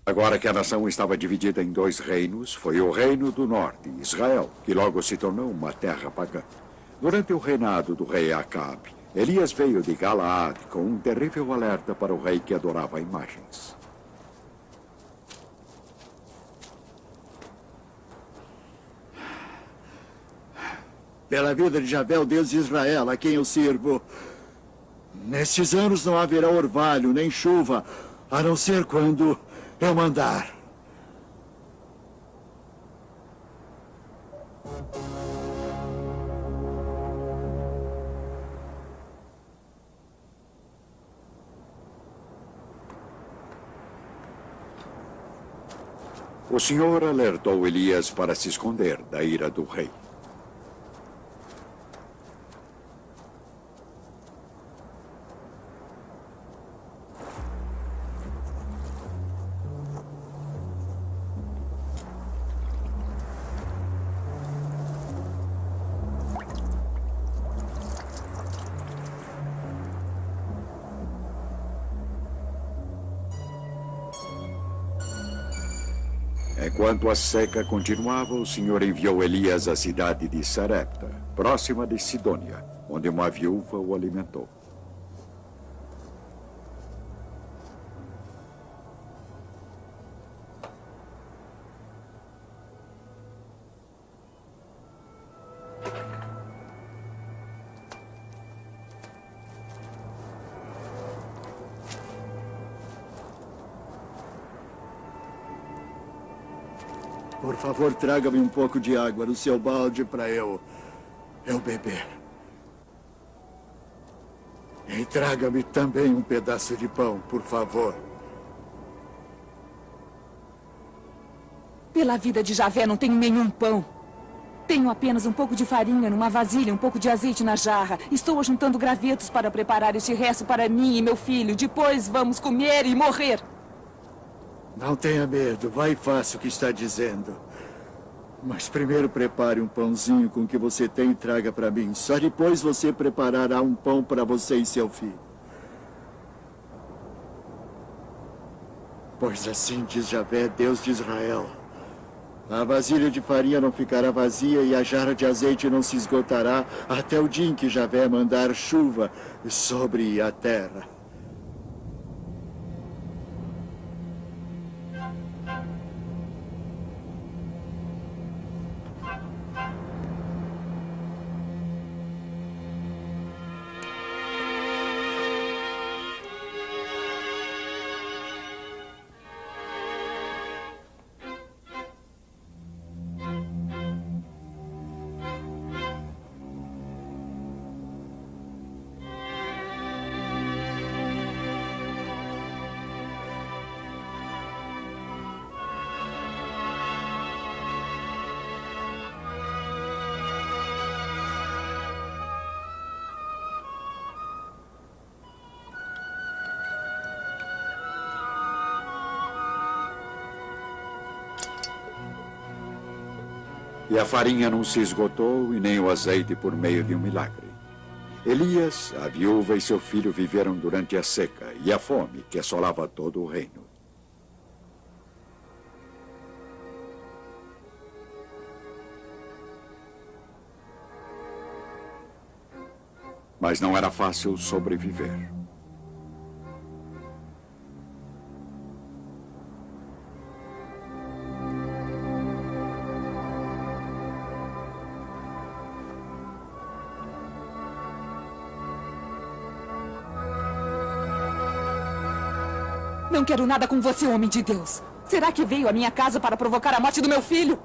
Agora que a nação estava dividida em dois reinos, foi o Reino do Norte, Israel, que logo se tornou uma terra pagã. Durante o reinado do rei Acabe, Elias veio de Galaad com um terrível alerta para o rei que adorava imagens. Pela vida de Javé, o Deus de Israel, a quem eu sirvo, nestes anos não haverá orvalho nem chuva, a não ser quando eu mandar. O Senhor alertou Elias para se esconder da ira do rei. Enquanto a seca continuava, o Senhor enviou Elias à cidade de Sarepta, próxima de Sidônia, onde uma viúva o alimentou. Por favor, traga-me um pouco de água no seu balde para eu beber. E traga-me também um pedaço de pão, por favor. Pela vida de Javé, não tenho nenhum pão. Tenho apenas um pouco de farinha numa vasilha, um pouco de azeite na jarra. Estou juntando gravetos para preparar este resto para mim e meu filho. Depois vamos comer e morrer. Não tenha medo, vai e faça o que está dizendo. Mas primeiro prepare um pãozinho com o que você tem e traga para mim. Só depois você preparará um pão para você e seu filho. Pois assim diz Javé, Deus de Israel. A vasilha de farinha não ficará vazia e a jarra de azeite não se esgotará até o dia em que Javé mandar chuva sobre a terra. E a farinha não se esgotou e nem o azeite por meio de um milagre. Elias, a viúva e seu filho viveram durante a seca e a fome que assolava todo o reino. Mas não era fácil sobreviver. Não quero nada com você, homem de Deus. Será que veio à minha casa para provocar a morte do meu filho?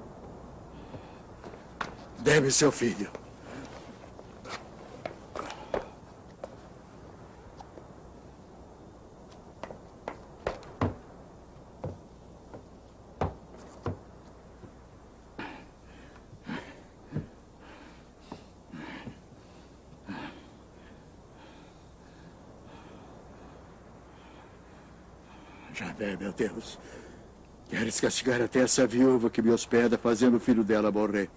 Dê-me seu filho. Javé, meu Deus. Queres castigar até essa viúva que me hospeda, fazendo o filho dela morrer.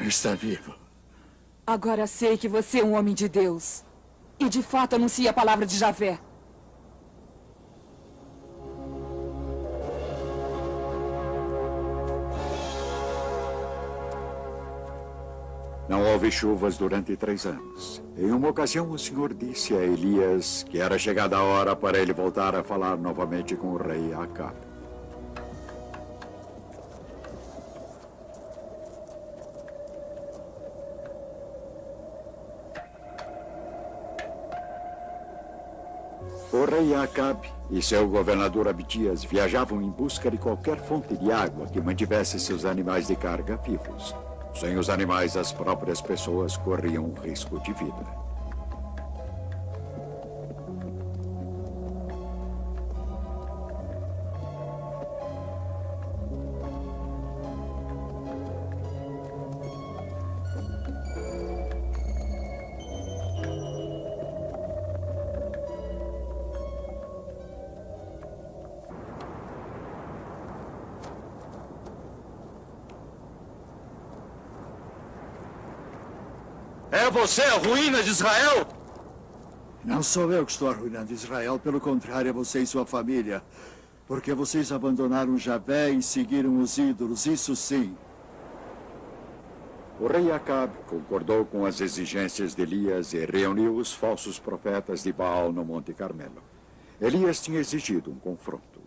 Está vivo. Agora sei que você é um homem de Deus. E de fato anuncia a palavra de Javé. Não houve chuvas durante 3 anos. Em uma ocasião, o Senhor disse a Elias que era chegada a hora para ele voltar a falar novamente com o rei Acabe. O rei Acabe e seu governador Abdias viajavam em busca de qualquer fonte de água que mantivesse seus animais de carga vivos. Sem os animais, as próprias pessoas corriam um risco de vida. É você a ruína de Israel? Não sou eu que estou arruinando Israel. Pelo contrário, é você e sua família. Porque vocês abandonaram Javé e seguiram os ídolos. Isso sim. O rei Acabe concordou com as exigências de Elias e reuniu os falsos profetas de Baal no Monte Carmelo. Elias tinha exigido um confronto.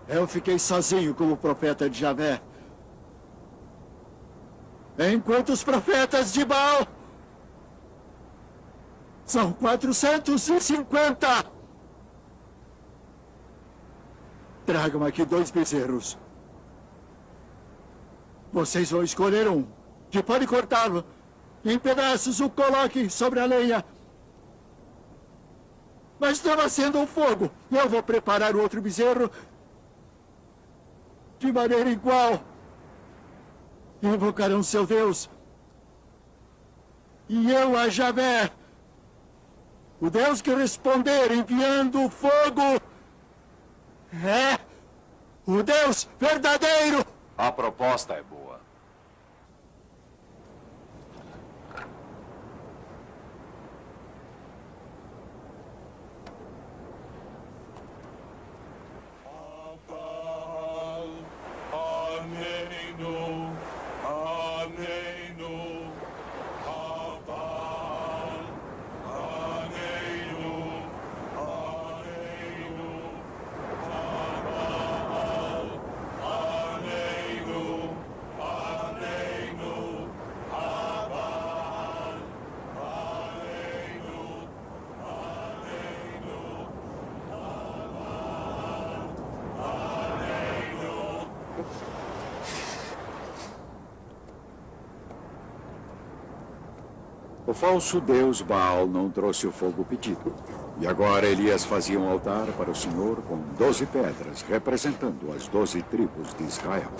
Eu fiquei sozinho como profeta de Javé. Enquanto os profetas de Baal são 450. Tragam aqui 2 bezerros. Vocês vão escolher um. Que pode cortá-lo em pedaços, o coloque sobre a lenha. Mas não acenda o fogo. Eu vou preparar o outro bezerro de maneira igual. Invocarão seu Deus. E eu a Javé, o Deus que responder enviando o fogo, é o Deus verdadeiro. A proposta é boa. O falso deus Baal não trouxe o fogo pedido. E agora Elias fazia um altar para o Senhor com 12 pedras, representando as 12 tribos de Israel.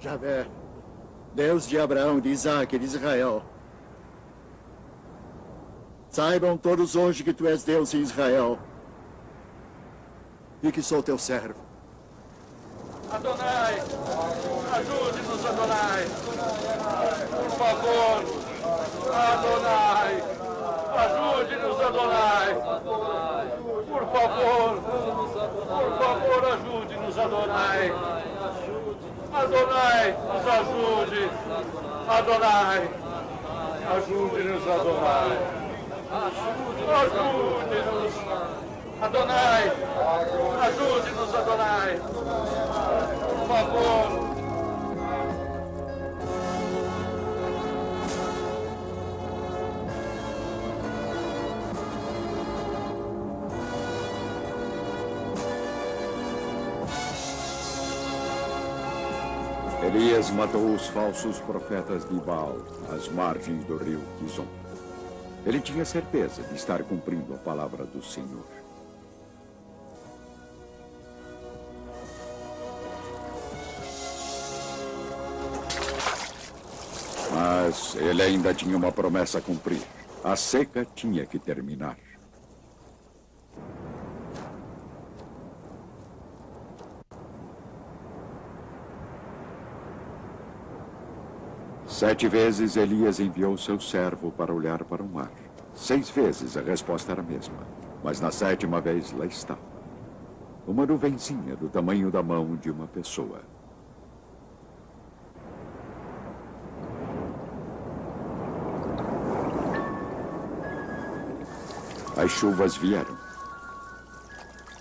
Javé, Deus de Abraão, de Isaac e de Israel. Saibam todos hoje que tu és Deus em Israel e que sou teu servo. Adonai, ajude-nos, Adonai. Por favor, Adonai, ajude-nos, Adonai. Por favor, ajude-nos, Adonai. Adonai, nos ajude. Adonai, ajude-nos, Adonai. Ajude-nos. Adonai, ajude-nos, Adonai. Por favor. Elias matou os falsos profetas de Baal às margens do rio Quizon. Ele tinha certeza de estar cumprindo a palavra do Senhor. Mas ele ainda tinha uma promessa a cumprir. A seca tinha que terminar. Sete vezes Elias enviou seu servo para olhar para o mar. 6 vezes a resposta era a mesma. Mas na 7ª vez lá estava. Uma nuvenzinha do tamanho da mão de uma pessoa. As chuvas vieram.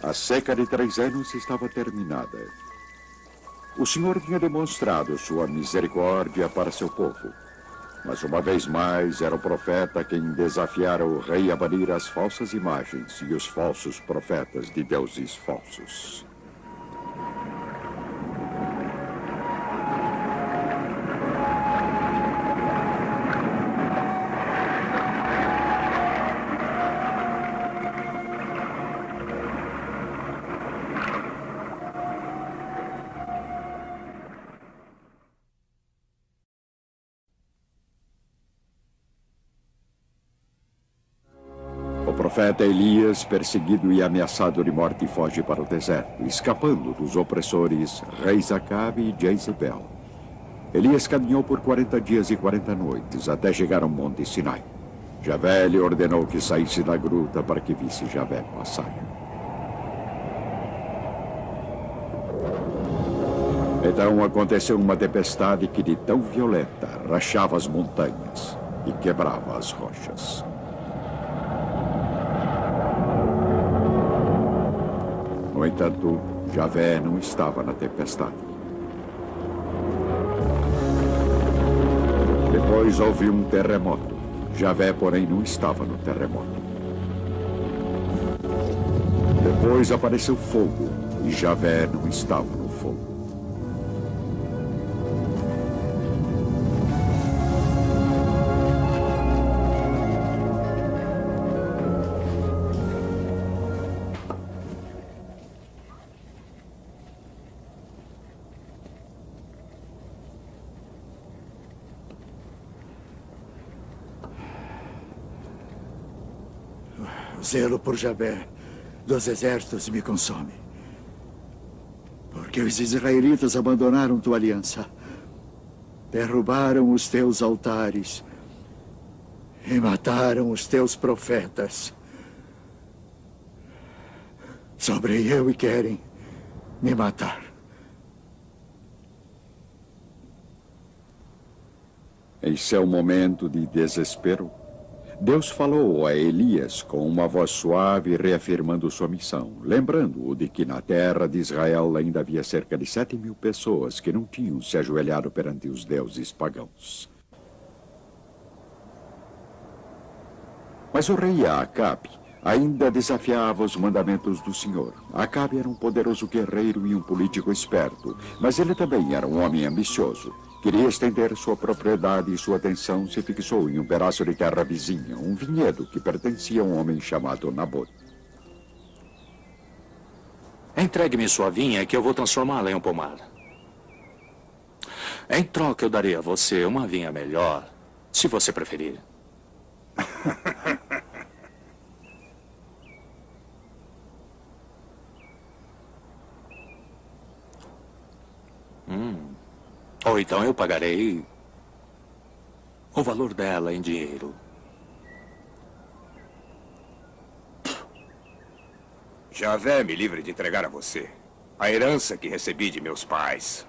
A seca de 3 anos estava terminada. O Senhor tinha demonstrado sua misericórdia para seu povo. Mas uma vez mais era o profeta quem desafiara o rei a banir as falsas imagens e os falsos profetas de deuses falsos. O profeta Elias, perseguido e ameaçado de morte, foge para o deserto, escapando dos opressores reis Acabe e Jezebel. Elias caminhou por 40 dias e 40 noites até chegar ao monte Sinai. Javé lhe ordenou que saísse da gruta para que visse Javé passar. Então aconteceu uma tempestade que, de tão violenta, rachava as montanhas e quebrava as rochas. No entanto, Javé não estava na tempestade. Depois houve um terremoto. Javé, porém, não estava no terremoto. Depois apareceu fogo, e Javé não estava no fogo. O zelo por Javé dos exércitos me consome. Porque os israelitas abandonaram tua aliança, derrubaram os teus altares e mataram os teus profetas. Sobrei eu e querem me matar. Em seu momento de desespero, Deus falou a Elias com uma voz suave, reafirmando sua missão, lembrando-o de que na terra de Israel ainda havia cerca de 7.000 pessoas que não tinham se ajoelhado perante os deuses pagãos. Mas o rei Acabe ainda desafiava os mandamentos do Senhor. Acabe era um poderoso guerreiro e um político esperto, mas ele também era um homem ambicioso. Queria estender sua propriedade e sua atenção se fixou em um pedaço de terra vizinha, um vinhedo que pertencia a um homem chamado Nabote. Entregue-me sua vinha que eu vou transformá-la em um pomar. Em troca, eu darei a você uma vinha melhor, se você preferir. Ou então eu pagarei o valor dela em dinheiro. Javé me livre de entregar a você a herança que recebi de meus pais.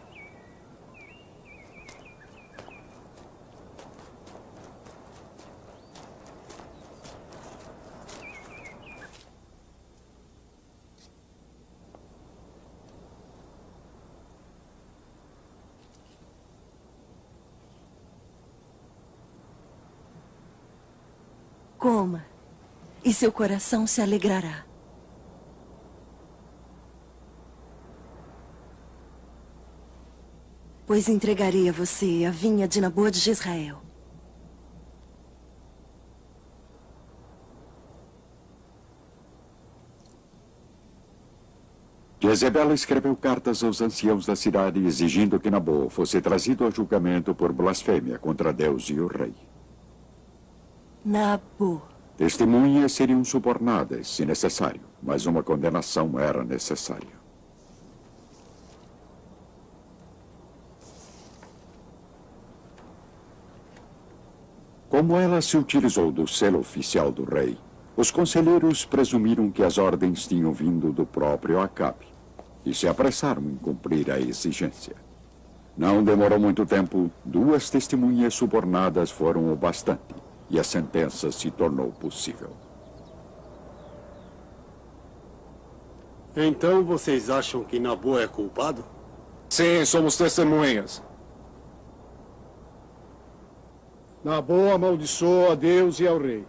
Coma, e seu coração se alegrará. pois entregarei a você a vinha de Naboa de Jezreel. Jezebel escreveu cartas aos anciãos da cidade exigindo que Nabô fosse trazido a julgamento por blasfêmia contra Deus e o rei. Nabô. Testemunhas seriam subornadas, se necessário, mas uma condenação era necessária. Como ela se utilizou do selo oficial do rei, os conselheiros presumiram que as ordens tinham vindo do próprio Acabe e se apressaram em cumprir a exigência. Não demorou muito tempo, 2 testemunhas subornadas foram o bastante e a sentença se tornou possível. Então vocês acham que Nabô é culpado? Sim, somos testemunhas. Nabô amaldiçoou a Deus e ao rei.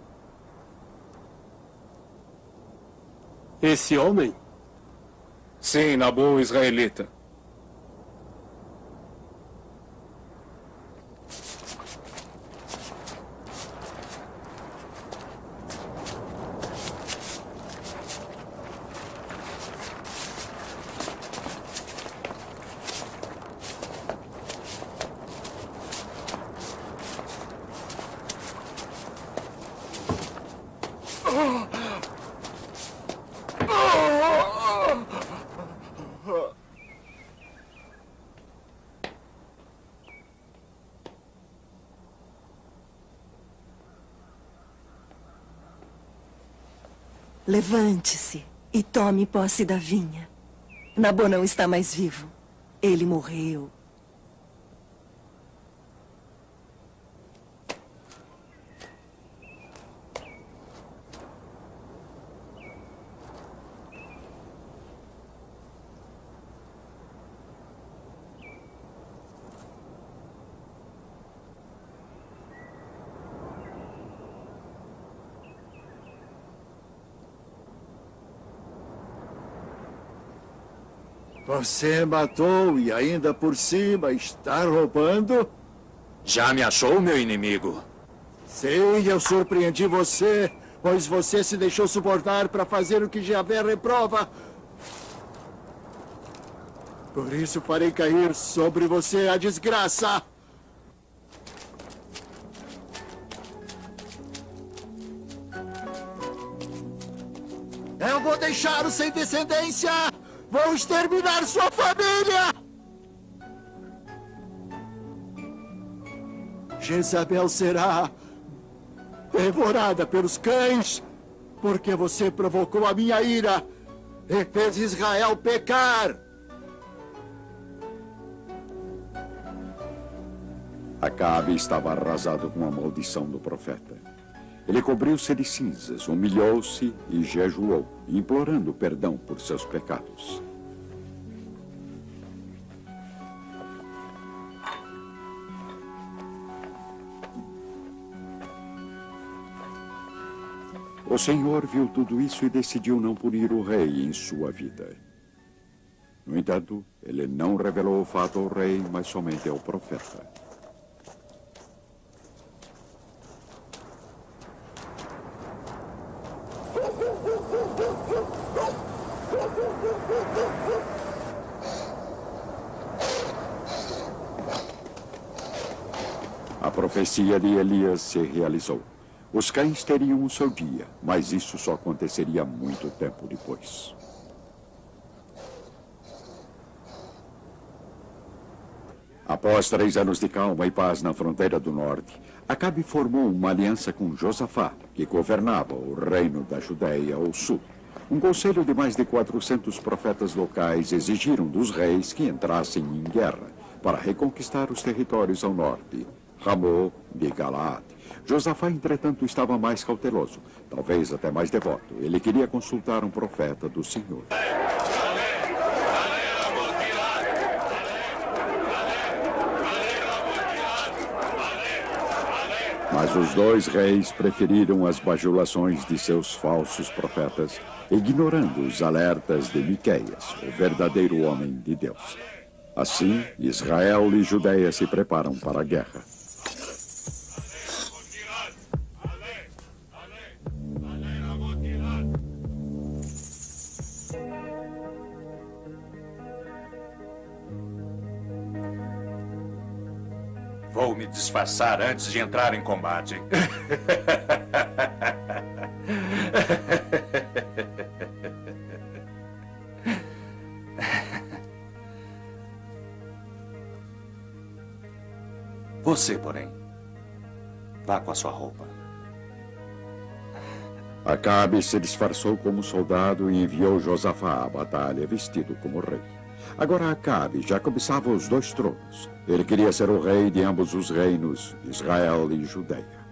Esse homem? Sim, Nabô, israelita. Levante-se e tome posse da vinha. Nabô não está mais vivo. Ele morreu. Você matou e ainda por cima está roubando? Já me achou, meu inimigo? Sim, eu surpreendi você, pois você se deixou subornar para fazer o que Javé reprova. Por isso farei cair sobre você a desgraça. Eu vou deixá-lo sem descendência! Vou exterminar sua família! Jezabel será devorada pelos cães, porque você provocou a minha ira e fez Israel pecar. Acabe estava arrasado com a maldição do profeta. Ele cobriu-se de cinzas, humilhou-se e jejuou, implorando perdão por seus pecados. O Senhor viu tudo isso e decidiu não punir o rei em sua vida. No entanto, ele não revelou o fato ao rei, mas somente ao profeta. A profecia de Elias se realizou. Os cães teriam o seu dia, mas isso só aconteceria muito tempo depois. Após 3 anos de calma e paz na fronteira do norte, Acabe formou uma aliança com Josafá, que governava o reino da Judéia ao sul. Um conselho de mais de 400 profetas locais exigiram dos reis que entrassem em guerra para reconquistar os territórios ao norte, Ramô de Galaad. Josafá, entretanto, estava mais cauteloso, talvez até mais devoto. Ele queria consultar um profeta do Senhor. Mas os 2 reis preferiram as bajulações de seus falsos profetas, ignorando os alertas de Miqueias, o verdadeiro homem de Deus. Assim, Israel e Judeia se preparam para a guerra. Vou me disfarçar antes de entrar em combate. Você, porém, vá com a sua roupa. Acabe se disfarçou como soldado e enviou Josafá à batalha vestido como rei. Agora Acabe já cobiçava os 2 tronos. Ele queria ser o rei de ambos os reinos, Israel e Judeia.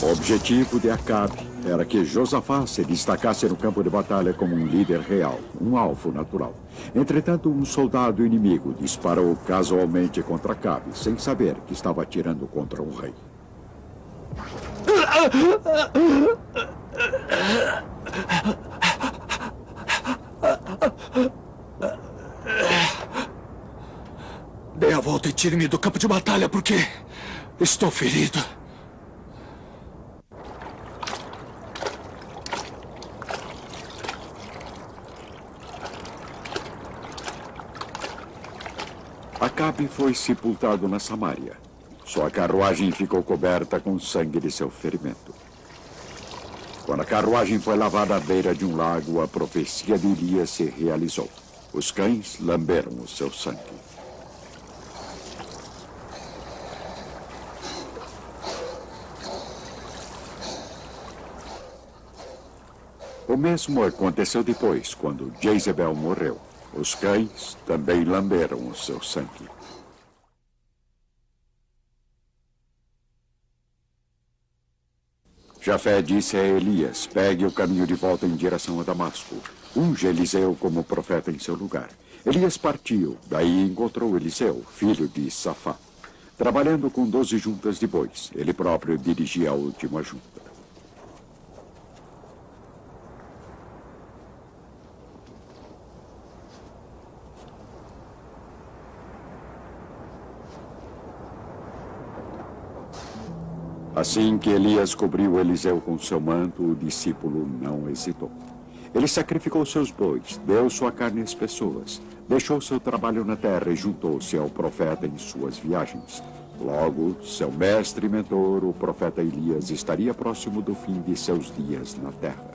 O objetivo de Acabe era que Josafá se destacasse no campo de batalha como um líder real, um alvo natural. Entretanto, um soldado inimigo disparou casualmente contra Acabe, sem saber que estava atirando contra um rei. Dê a volta e tire-me do campo de batalha, porque estou ferido. Acabe foi sepultado na Samaria. Sua carruagem ficou coberta com sangue de seu ferimento. Quando a carruagem foi lavada à beira de um lago, a profecia de Elias se realizou. Os cães lamberam o seu sangue. O mesmo aconteceu depois, quando Jezebel morreu. Os cães também lamberam o seu sangue. Jafé disse a Elias: pegue o caminho de volta em direção a Damasco. Unge Eliseu como profeta em seu lugar. Elias partiu, daí encontrou Eliseu, filho de Safá, trabalhando com 12 juntas de bois. Ele próprio dirigia a última junta. Assim que Elias cobriu Eliseu com seu manto, o discípulo não hesitou. Ele sacrificou seus bois, deu sua carne às pessoas, deixou seu trabalho na terra e juntou-se ao profeta em suas viagens. Logo, seu mestre e mentor, o profeta Elias, estaria próximo do fim de seus dias na terra.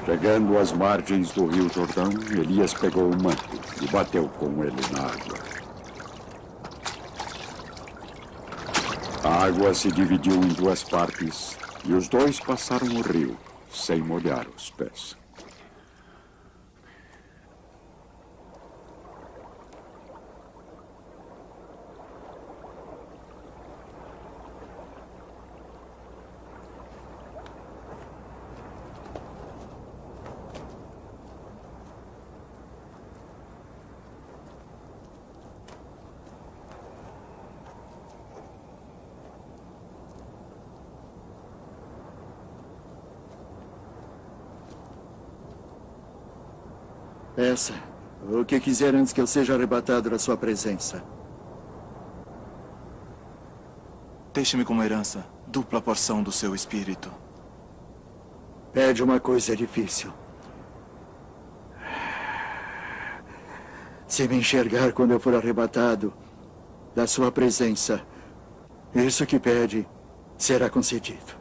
Chegando às margens do rio Jordão, Elias pegou o manto e bateu com ele na água. A água se dividiu em 2 partes e os 2 passaram o rio sem molhar os pés. Peça o que quiser antes que eu seja arrebatado da sua presença. Deixe-me como herança dupla porção do seu espírito. Pede uma coisa difícil. Se me enxergar quando eu for arrebatado da sua presença, isso que pede será concedido.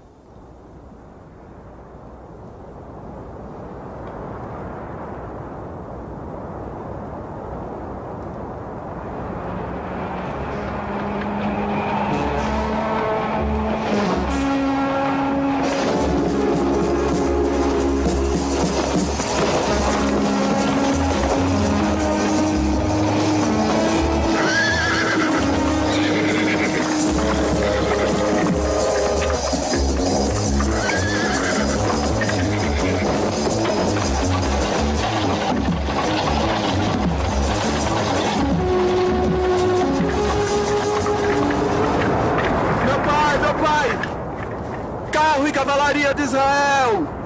carro e cavalaria de Israel!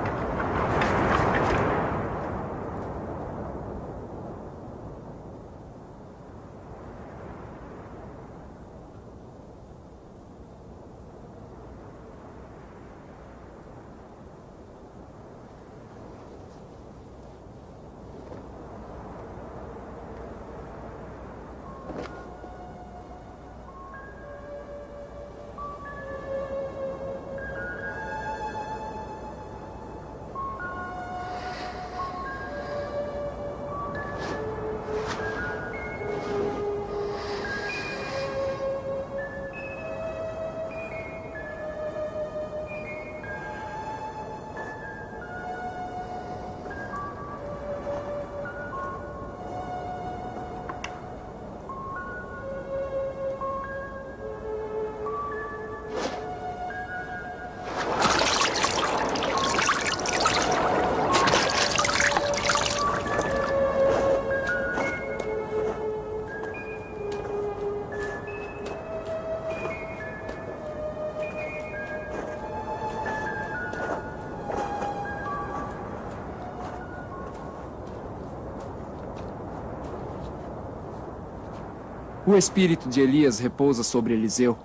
O espírito de Elias repousa sobre Eliseu.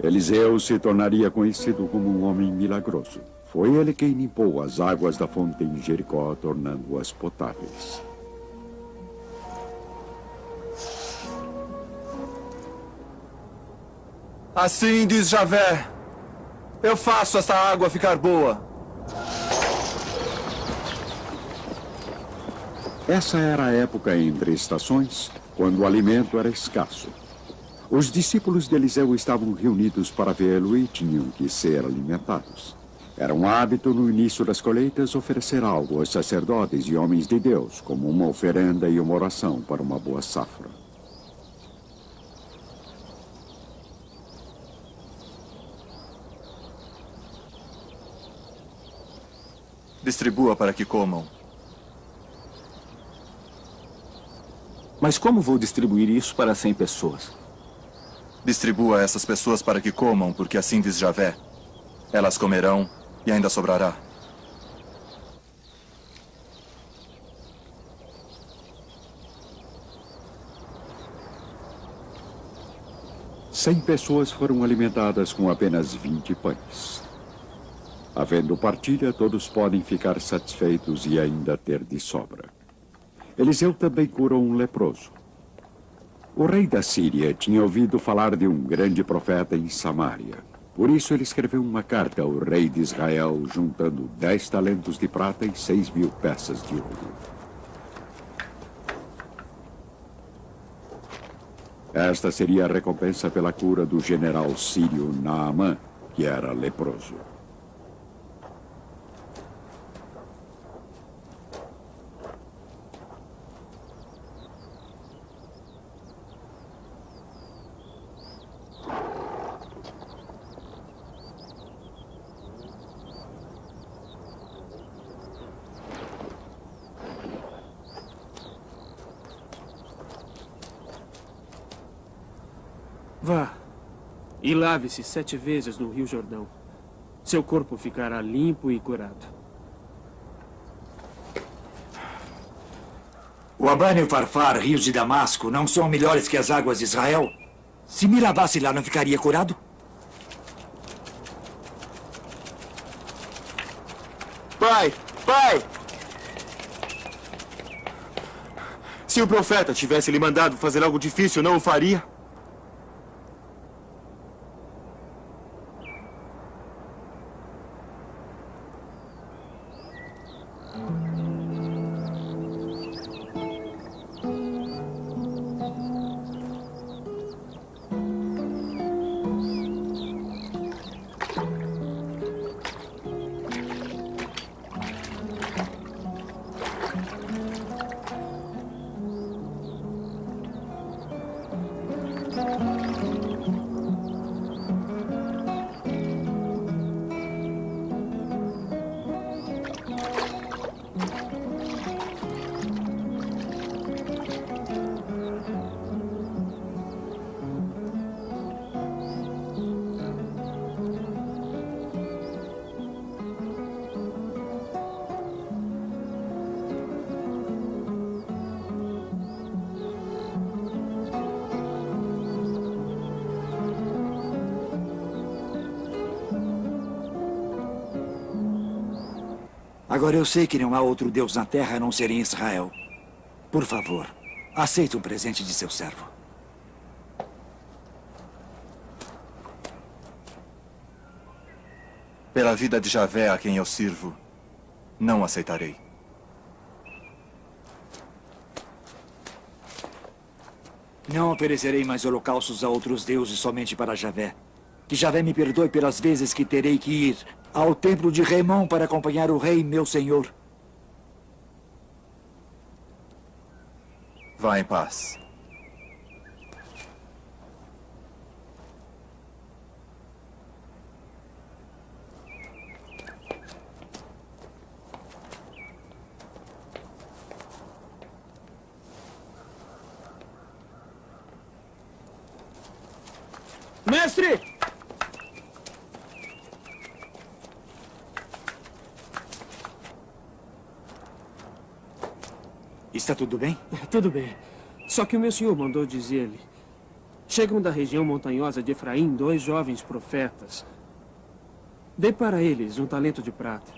Eliseu se tornaria conhecido como um homem milagroso. Foi ele quem limpou as águas da fonte em Jericó, tornando-as potáveis. Assim diz Javé, eu faço essa água ficar boa. Essa era a época entre estações, quando o alimento era escasso. Os discípulos de Eliseu estavam reunidos para vê-lo e tinham que ser alimentados. Era um hábito no início das colheitas oferecer algo aos sacerdotes e homens de Deus, como uma oferenda e uma oração para uma boa safra. Distribua para que comam. Mas como vou distribuir isso para 100 pessoas? Distribua a essas pessoas para que comam, porque assim diz Javé. Elas comerão e ainda sobrará. Cem pessoas foram alimentadas com apenas 20 pães. Havendo partilha, todos podem ficar satisfeitos e ainda ter de sobra. Eliseu também curou um leproso. O rei da Síria tinha ouvido falar de um grande profeta em Samaria. Por isso ele escreveu uma carta ao rei de Israel, juntando 10 talentos de prata e 6.000 peças de ouro. Esta seria a recompensa pela cura do general sírio Naamã, que era leproso. Vá e lave-se 7 vezes no Rio Jordão. Seu corpo ficará limpo e curado. O Abana e o Farfar, rios de Damasco, não são melhores que as águas de Israel? Se me lavasse lá, não ficaria curado? Pai! Pai! Se o profeta tivesse lhe mandado fazer algo difícil, não o faria? Agora eu sei que não há outro Deus na Terra a não ser em Israel. Por favor, aceite um presente de seu servo. Pela vida de Javé a quem eu sirvo, não aceitarei. Não oferecerei mais holocaustos a outros deuses somente para Javé. Que Javé me perdoe pelas vezes que terei que ir ao templo de Remon para acompanhar o rei, meu senhor. Vá em paz. Mestre! Está tudo bem? Tudo bem. Só que o meu senhor mandou dizer-lhe. Chegam da região montanhosa de Efraim 2 jovens profetas. Dê para eles um talento de prata.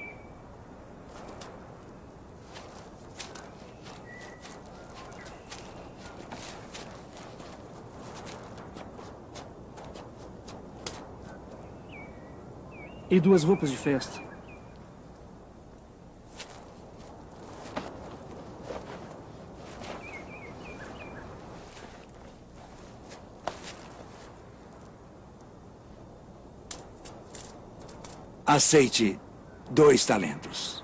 E 2 roupas de festa. Aceite 2 talentos.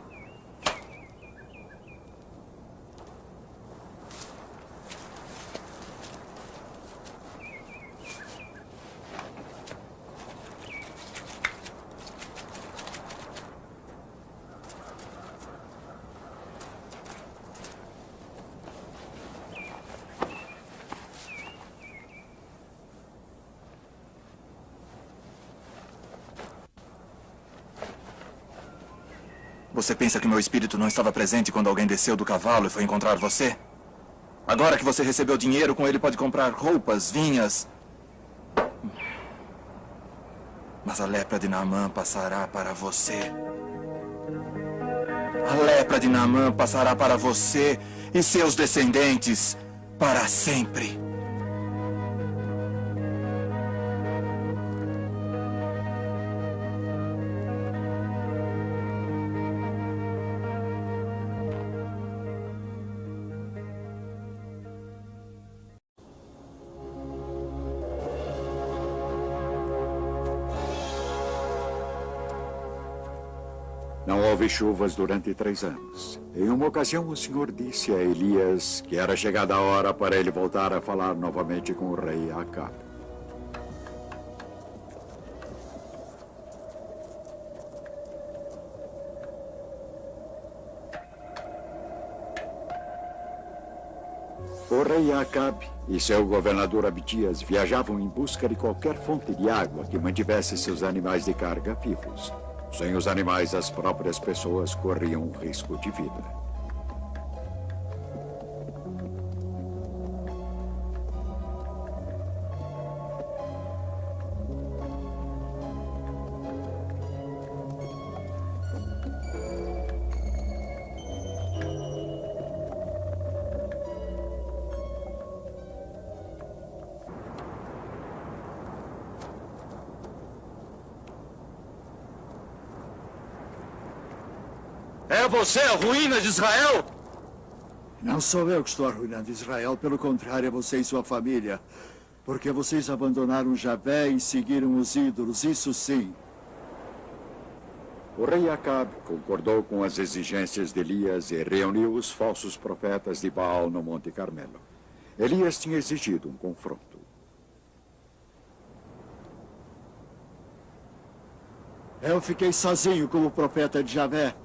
Você pensa que meu espírito não estava presente quando alguém desceu do cavalo e foi encontrar você? Agora que você recebeu dinheiro, com ele pode comprar roupas, vinhas. Mas a lepra de Naamã passará para você. A lepra de Naamã passará para você e seus descendentes para sempre. Não houve chuvas durante 3 anos. Em uma ocasião, o Senhor disse a Elias que era chegada a hora para ele voltar a falar novamente com o rei Acabe. O rei Acabe e seu governador Abdias viajavam em busca de qualquer fonte de água que mantivesse seus animais de carga vivos. Sem os animais, as próprias pessoas corriam um risco de vida. É você a ruína de Israel? Não sou eu que estou arruinando Israel, pelo contrário, é você e sua família. Porque vocês abandonaram Javé e seguiram os ídolos, isso sim. O rei Acabe concordou com as exigências de Elias e reuniu os falsos profetas de Baal no Monte Carmelo. Elias tinha exigido um confronto. Eu fiquei sozinho como profeta de Javé.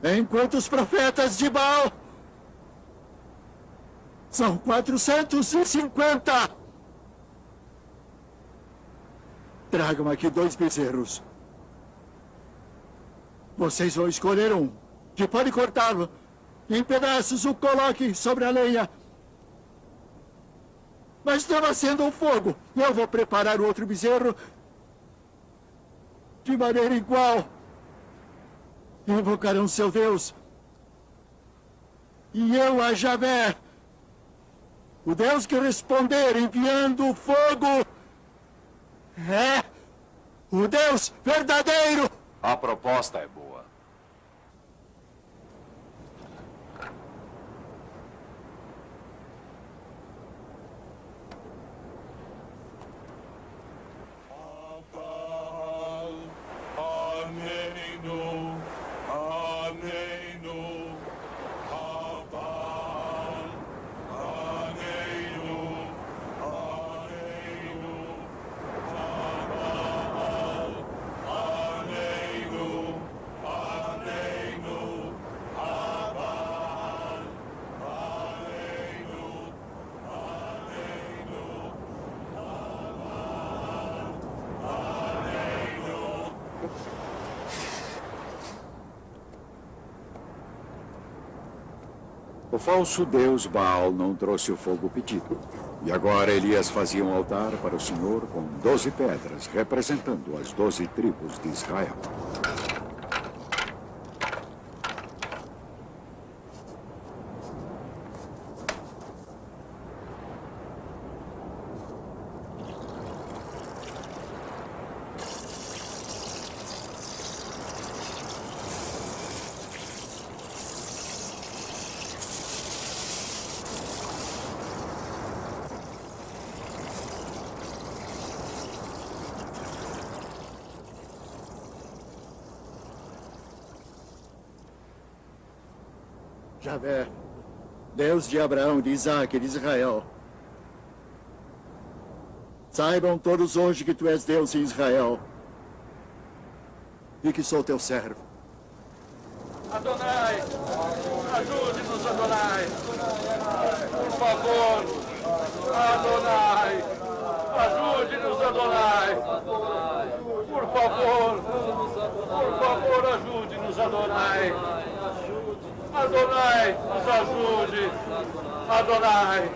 Enquanto os profetas de Baal são 450. Tragam aqui 2 bezerros. Vocês vão escolher um, que pode cortá-lo em pedaços, o coloque sobre a lenha. Mas não acenda o fogo. Eu vou preparar o outro bezerro de maneira igual. invocarão seu Deus. E eu a Javé, o Deus que responder enviando o fogo, é o Deus verdadeiro. A proposta é boa. O falso deus Baal não trouxe o fogo pedido. E agora Elias fazia um altar para o Senhor com 12 pedras, representando as 12 tribos de Israel. Javé, Deus de Abraão, de Isaac e de Israel. Saibam todos hoje que tu és Deus em Israel e que sou teu servo. Adonai, ajude-nos, Adonai. Por favor, Adonai, ajude-nos, Adonai. Por favor, ajude-nos, Adonai. Adonai, nos ajude. Adonai,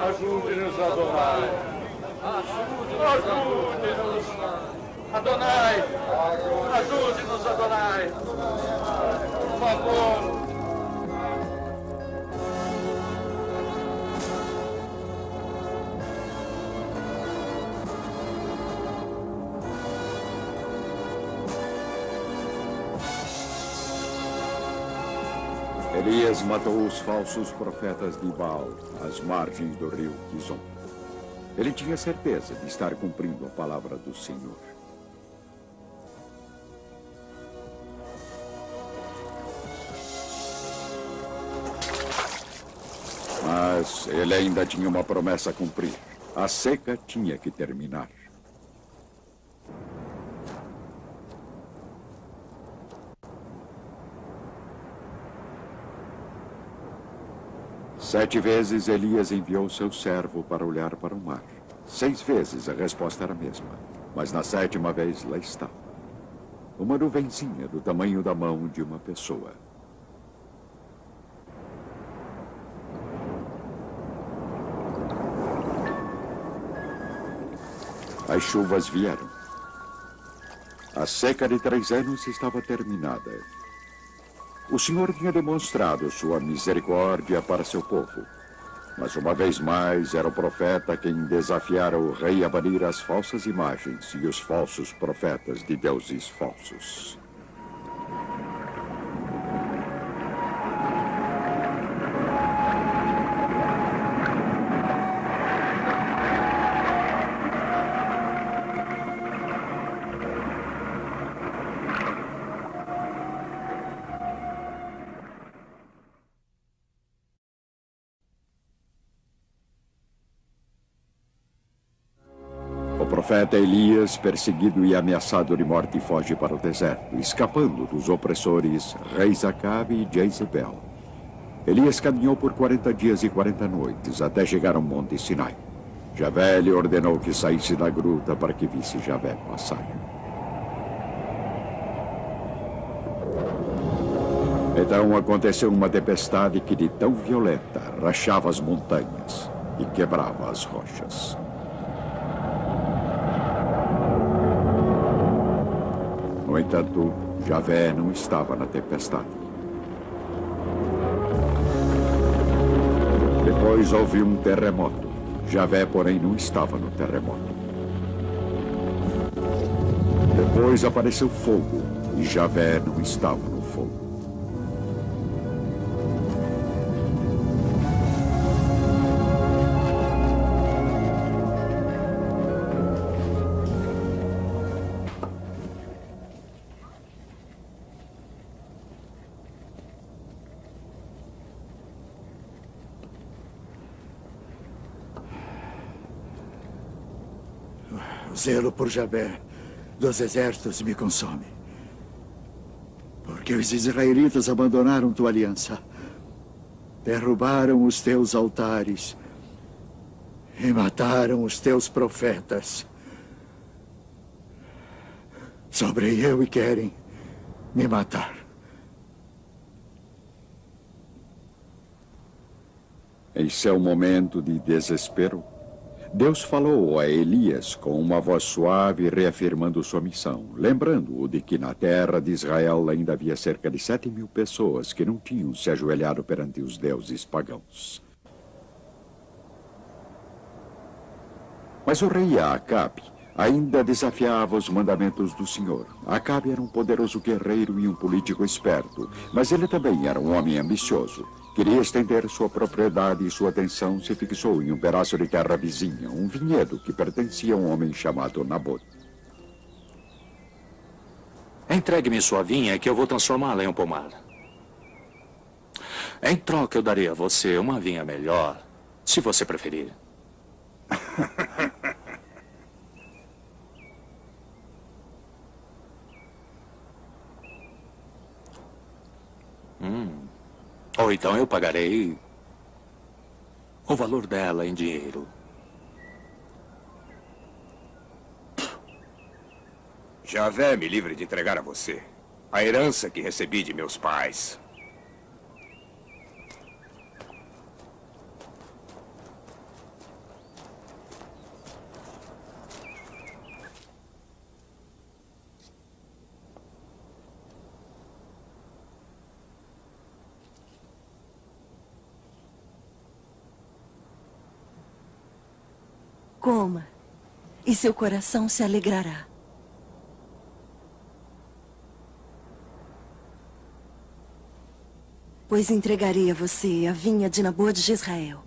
ajude-nos, Adonai. Ajude-nos. Adonai, ajude-nos, Adonai. Por favor. Elias matou os falsos profetas de Baal às margens do rio Quizon. Ele tinha certeza de estar cumprindo a palavra do Senhor. Mas ele ainda tinha uma promessa a cumprir. A seca tinha que terminar. Sete vezes Elias enviou seu servo para olhar para o mar. 6 vezes a resposta era a mesma. Mas na 7ª vez lá estava. Uma nuvenzinha do tamanho da mão de uma pessoa. As chuvas vieram. A seca de 3 anos estava terminada. O Senhor tinha demonstrado sua misericórdia para seu povo. Mas uma vez mais era o profeta quem desafiara o rei a banir as falsas imagens e os falsos profetas de deuses falsos. O profeta Elias, perseguido e ameaçado de morte, foge para o deserto, escapando dos opressores reis Acabe e Jezebel. Elias caminhou por 40 dias e 40 noites, até chegar ao monte Sinai. Javé lhe ordenou que saísse da gruta para que visse Javé passar. Então aconteceu uma tempestade que, de tão violenta, rachava as montanhas e quebrava as rochas. No entanto, Javé não estava na tempestade. Depois houve um terremoto. Javé, porém, não estava no terremoto. Depois apareceu fogo, e Javé não estava no fogo. O zelo por Javé dos exércitos me consome. Porque os israelitas abandonaram tua aliança, derrubaram os teus altares e mataram os teus profetas. Sobrei eu e querem me matar. Em seu momento de desespero, Deus falou a Elias com uma voz suave, reafirmando sua missão, lembrando-o de que na terra de Israel ainda havia cerca de 7.000 pessoas que não tinham se ajoelhado perante os deuses pagãos. Mas o rei Acabe ainda desafiava os mandamentos do Senhor. Acabe era um poderoso guerreiro e um político esperto, mas ele também era um homem ambicioso. Queria estender sua propriedade e sua atenção se fixou em um pedaço de terra vizinha, um vinhedo que pertencia a um homem chamado Nabote. Entregue-me sua vinha que eu vou transformá-la em um pomar. Em troca, eu darei a você uma vinha melhor, se você preferir. Ou então eu pagarei o valor dela em dinheiro. Javé me livre de entregar a você a herança que recebi de meus pais. Coma, e seu coração se alegrará. Pois entregarei a você a vinha de Nabote de Israel.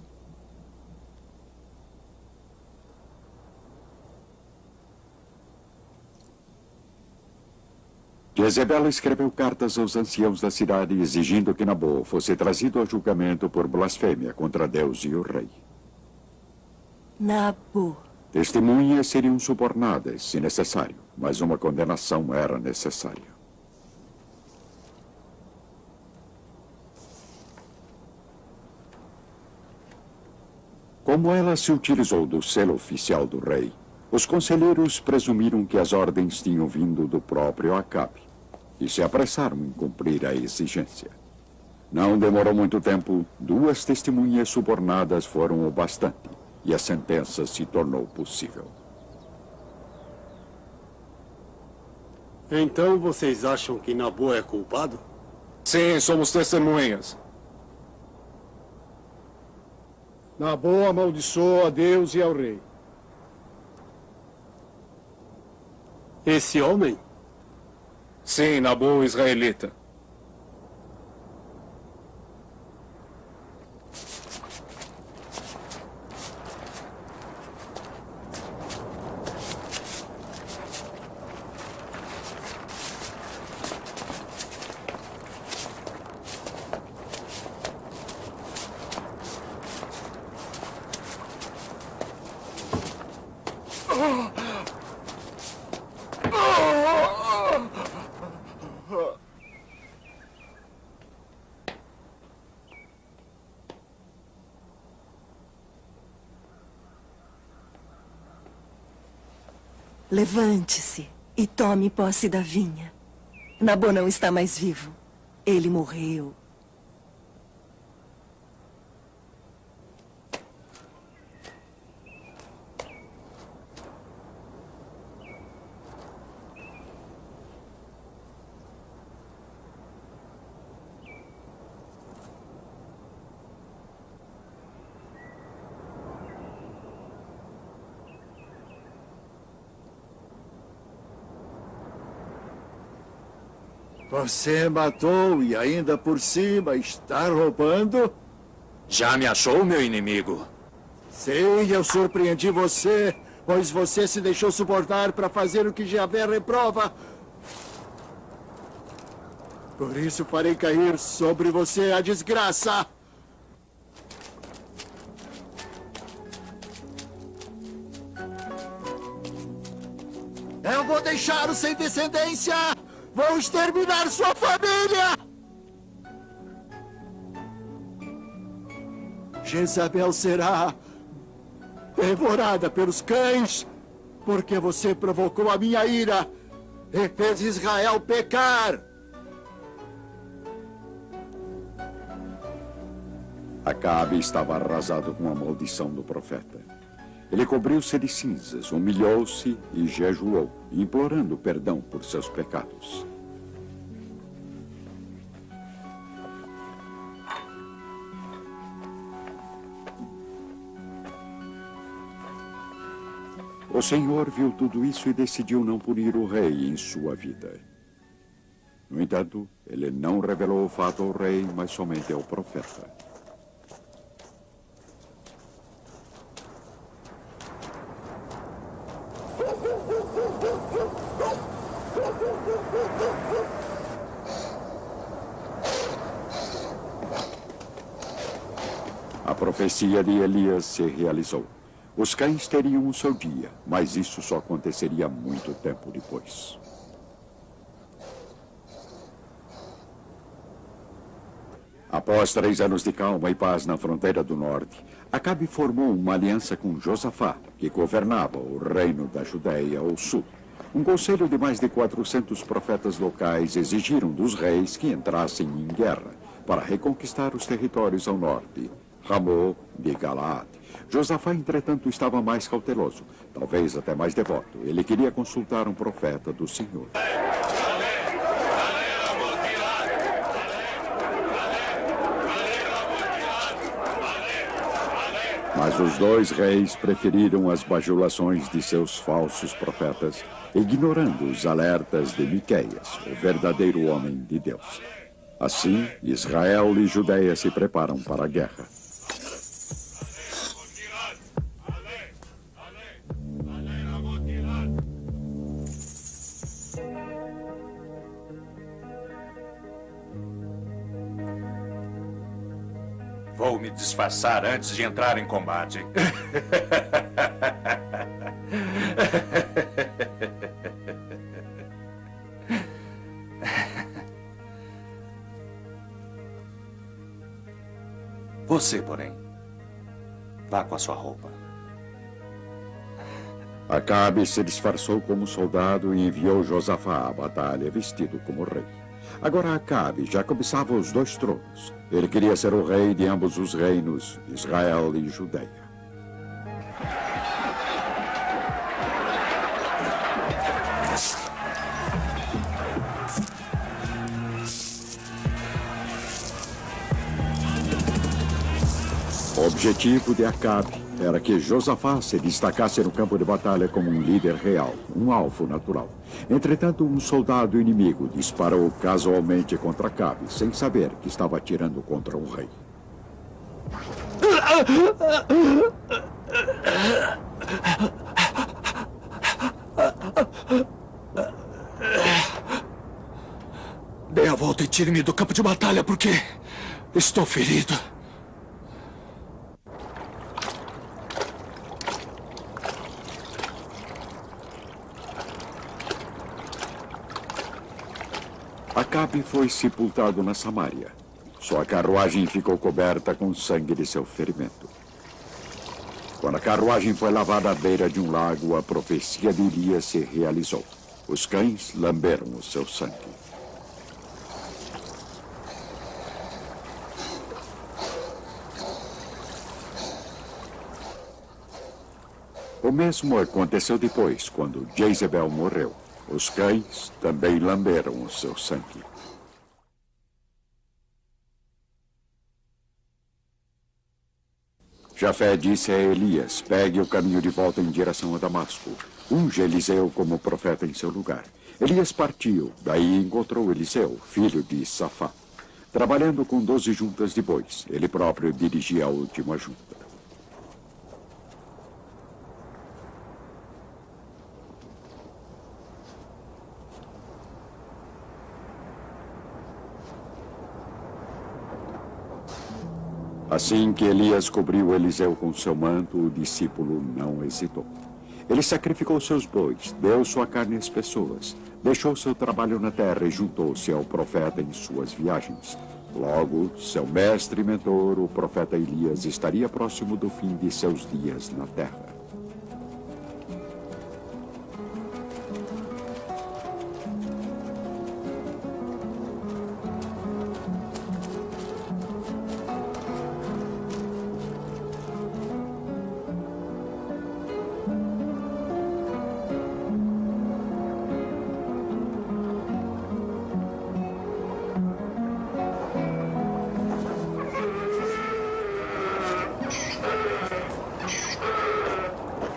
Jezebel escreveu cartas aos anciãos da cidade exigindo que Nabô fosse trazido a julgamento por blasfêmia contra Deus e o rei. Nabô. Testemunhas seriam subornadas, se necessário, mas uma condenação era necessária. Como ela se utilizou do selo oficial do rei, os conselheiros presumiram que as ordens tinham vindo do próprio Acabe e se apressaram em cumprir a exigência. Não demorou muito tempo, 2 testemunhas subornadas foram o bastante e a sentença se tornou possível. Então vocês acham que Nabô é culpado? Sim, somos testemunhas. Nabô amaldiçoou a Deus e ao rei. Esse homem? Sim, Nabô, o israelita. Levante-se e tome posse da vinha. Nabô não está mais vivo. Ele morreu. Você matou e ainda por cima está roubando? Já me achou, meu inimigo? Sim, eu surpreendi você, pois você se deixou subornar para fazer o que Javé reprova. Por isso farei cair sobre você a desgraça. Eu vou deixá-lo sem descendência! Vou exterminar sua família! Jezabel será devorada pelos cães, porque você provocou a minha ira e fez Israel pecar. Acabe estava arrasado com a maldição do profeta. Ele cobriu-se de cinzas, humilhou-se e jejuou, implorando perdão por seus pecados. O Senhor viu tudo isso e decidiu não punir o rei em sua vida. No entanto, ele não revelou o fato ao rei, mas somente ao profeta. A profecia de Elias se realizou. Os cães teriam o seu dia, mas isso só aconteceria muito tempo depois. Após 3 anos de calma e paz na fronteira do norte, Acabe formou uma aliança com Josafá, que governava o reino da Judéia ao sul. Um conselho de mais de 400 profetas locais exigiram dos reis que entrassem em guerra para reconquistar os territórios ao norte, Ramô de Galaad. Josafá, entretanto, estava mais cauteloso, talvez até mais devoto. Ele queria consultar um profeta do Senhor. Mas os 2 reis preferiram as bajulações de seus falsos profetas, ignorando os alertas de Miqueias, o verdadeiro homem de Deus. Assim, Israel e Judeia se preparam para a guerra. Vou me disfarçar antes de entrar em combate. Você, porém, vá com a sua roupa. Acabe se disfarçou como soldado e enviou Josafá à batalha vestido como rei. Agora Acabe já cobiçava os 2 tronos. Ele queria ser o rei de ambos os reinos, Israel e Judeia. O objetivo de Acabe era que Josafá se destacasse no campo de batalha como um líder real, um alvo natural. Entretanto, um soldado inimigo disparou casualmente contra Acabe, sem saber que estava atirando contra um rei. Dê a volta e tire-me do campo de batalha, porque estou ferido. Acabe foi sepultado na Samária. Sua carruagem ficou coberta com sangue de seu ferimento. Quando a carruagem foi lavada à beira de um lago, a profecia de Elias se realizou. Os cães lamberam o seu sangue. O mesmo aconteceu depois, quando Jezebel morreu. Os cães também lamberam o seu sangue. Jafé disse a Elias: pegue o caminho de volta em direção a Damasco. Unge Eliseu como profeta em seu lugar. Elias partiu, daí encontrou Eliseu, filho de Safá. Trabalhando com 12 juntas de bois, ele próprio dirigia a última junta. Assim que Elias cobriu Eliseu com seu manto, o discípulo não hesitou. Ele sacrificou seus bois, deu sua carne às pessoas, deixou seu trabalho na terra e juntou-se ao profeta em suas viagens. Logo, seu mestre e mentor, o profeta Elias, estaria próximo do fim de seus dias na terra.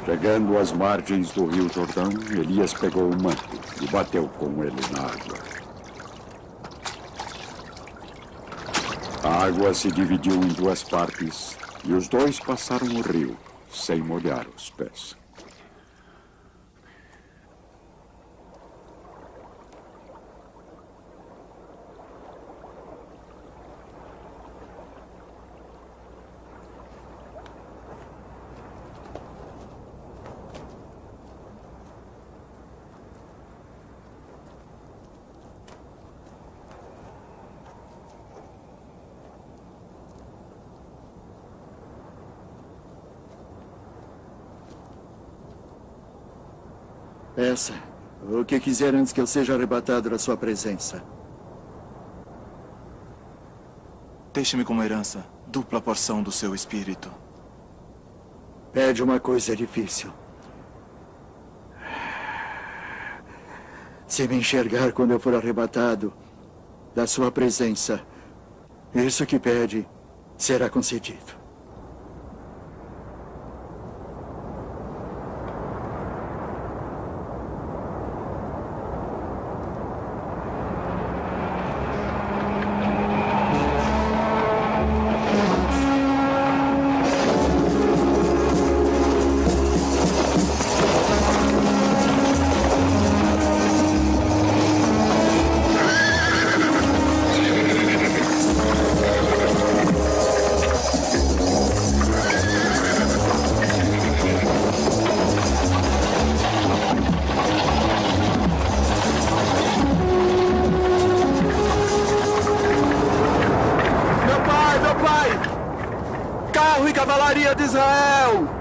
Chegando às margens do rio Jordão, Elias pegou o manto e bateu com ele na água. A água se dividiu em duas partes e os dois passaram o rio, sem molhar os pés. Peça o que quiser antes que eu seja arrebatado da sua presença. Deixe-me como herança dupla porção do seu espírito. Pede uma coisa difícil. Se me enxergar quando eu for arrebatado da sua presença, isso que pede será concedido. Cavalaria de Israel!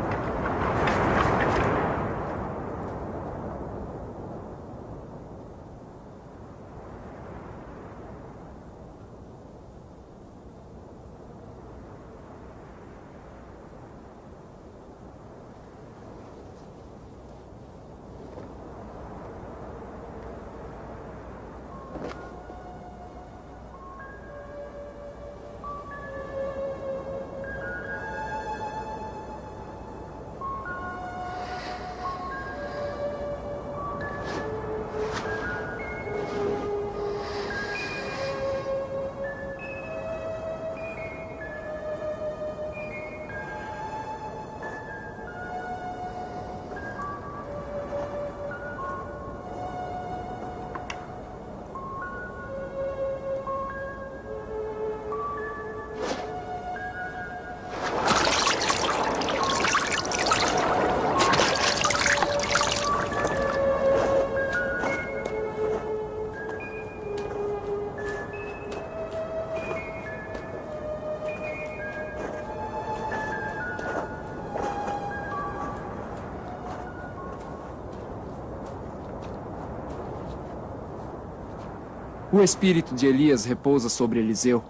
O espírito de Elias repousa sobre Eliseu.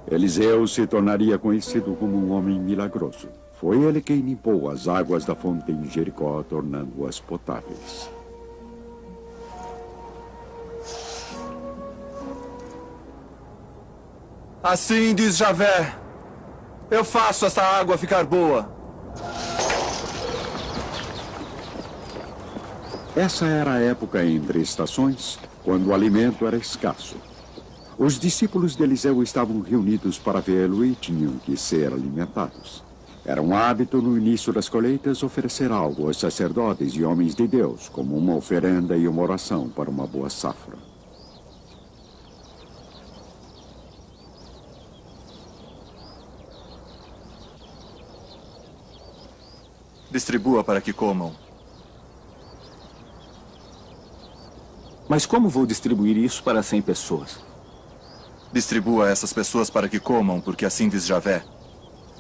Eliseu se tornaria conhecido como um homem milagroso. Foi ele quem limpou as águas da fonte em Jericó, tornando-as potáveis. Assim diz Javé. Eu faço esta água ficar boa. Essa era a época entre estações, quando o alimento era escasso. Os discípulos de Eliseu estavam reunidos para vê-lo e tinham que ser alimentados. Era um hábito no início das colheitas oferecer algo aos sacerdotes e homens de Deus, como uma oferenda e uma oração para uma boa safra. Distribua para que comam. Mas como vou distribuir isso para 100 pessoas? Distribua essas pessoas para que comam, porque assim diz Javé.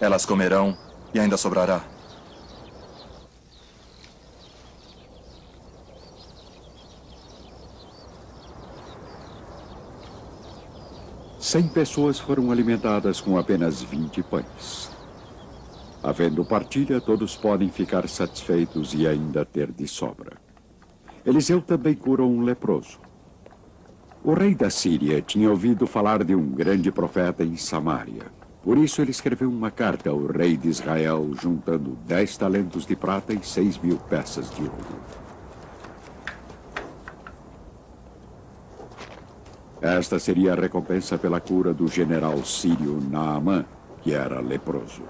Elas comerão e ainda sobrará. Cem pessoas foram alimentadas com apenas 20 pães. Havendo partilha, todos podem ficar satisfeitos e ainda ter de sobra. Eliseu também curou um leproso. O rei da Síria tinha ouvido falar de um grande profeta em Samaria. Por isso ele escreveu uma carta ao rei de Israel, juntando 10 talentos de prata e 6.000 peças de ouro. Esta seria a recompensa pela cura do general sírio Naamã, que era leproso.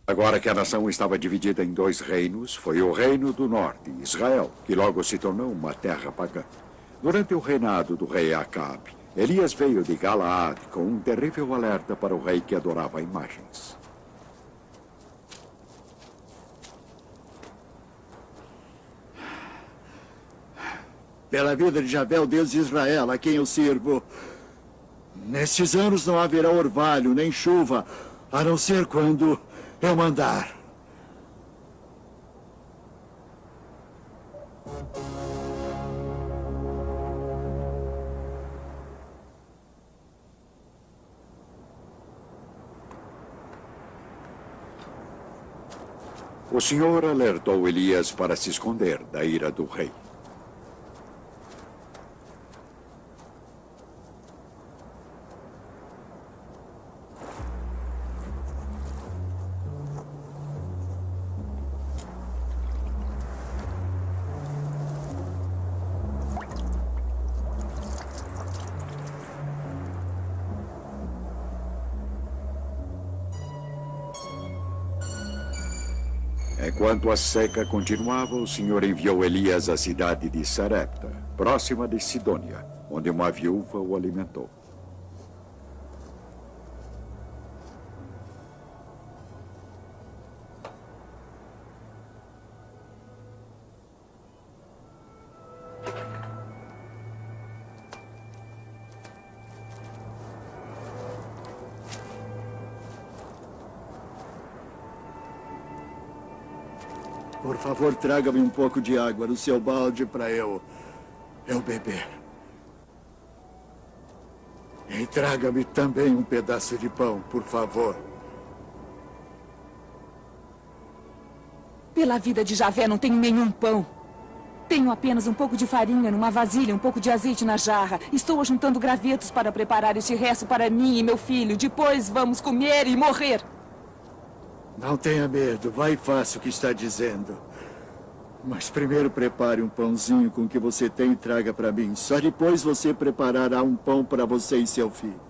Agora que a nação estava dividida em 2 reinos, foi o reino do norte, Israel, que logo se tornou uma terra pagã. Durante o reinado do rei Acabe, Elias veio de Galaad com um terrível alerta para o rei que adorava imagens. Pela vida de Javé, o Deus de Israel, a quem eu sirvo, nestes anos não haverá orvalho nem chuva, a não ser quando eu mandar. O Senhor alertou Elias para se esconder da ira do rei. Enquanto a seca continuava, o Senhor enviou Elias à cidade de Sarepta, próxima de Sidônia, onde uma viúva o alimentou. Por favor, traga-me um pouco de água no seu balde para eu beber. E traga-me também um pedaço de pão, por favor. Pela vida de Javé, não tenho nenhum pão. Tenho apenas um pouco de farinha numa vasilha, um pouco de azeite na jarra. Estou ajuntando gravetos para preparar este resto para mim e meu filho. Depois vamos comer e morrer. Não tenha medo, vai e faça o que está dizendo. Mas primeiro prepare um pãozinho com o que você tem e traga para mim. Só depois você preparará um pão para você e seu filho.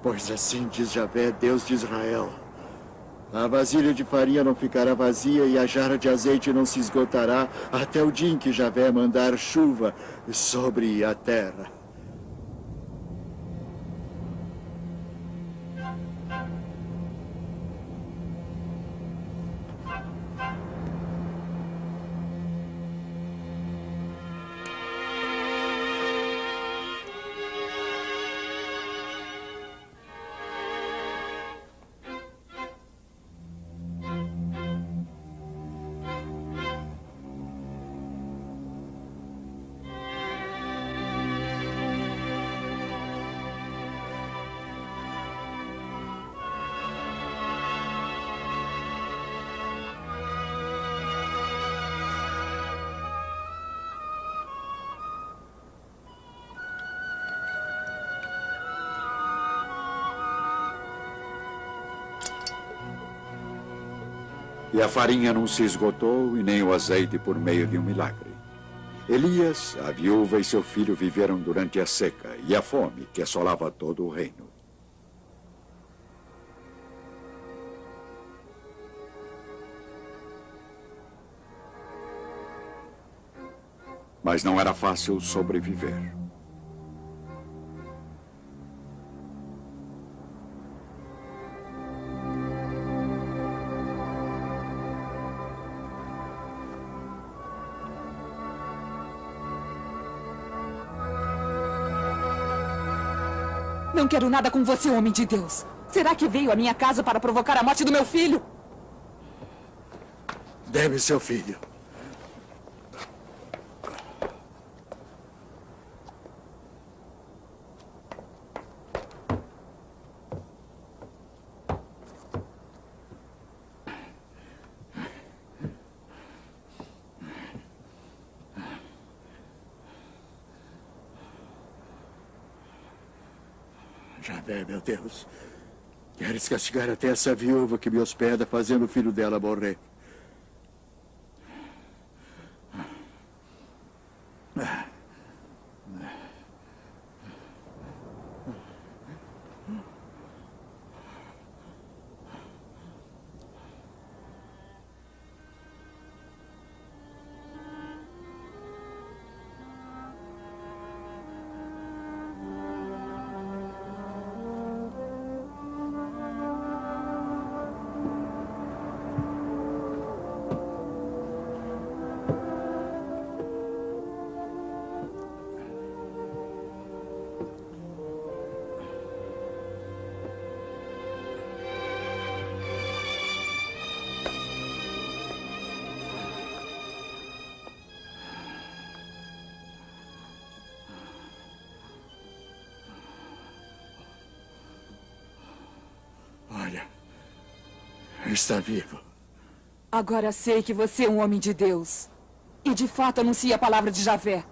Pois assim diz Javé, Deus de Israel. A vasilha de farinha não ficará vazia e a jarra de azeite não se esgotará até o dia em que Javé mandar chuva sobre a terra. E a farinha não se esgotou e nem o azeite por meio de um milagre. Elias, a viúva e seu filho viveram durante a seca e a fome que assolava todo o reino. Mas não era fácil sobreviver. Não quero nada com você, homem de Deus. Será que veio à minha casa para provocar a morte do meu filho? Deve seu filho. Javé, meu Deus. Queres castigar até essa viúva que me hospeda, fazendo o filho dela morrer? Olha, está vivo. Agora sei que você é um homem de Deus. E de fato anuncia a palavra de Javé.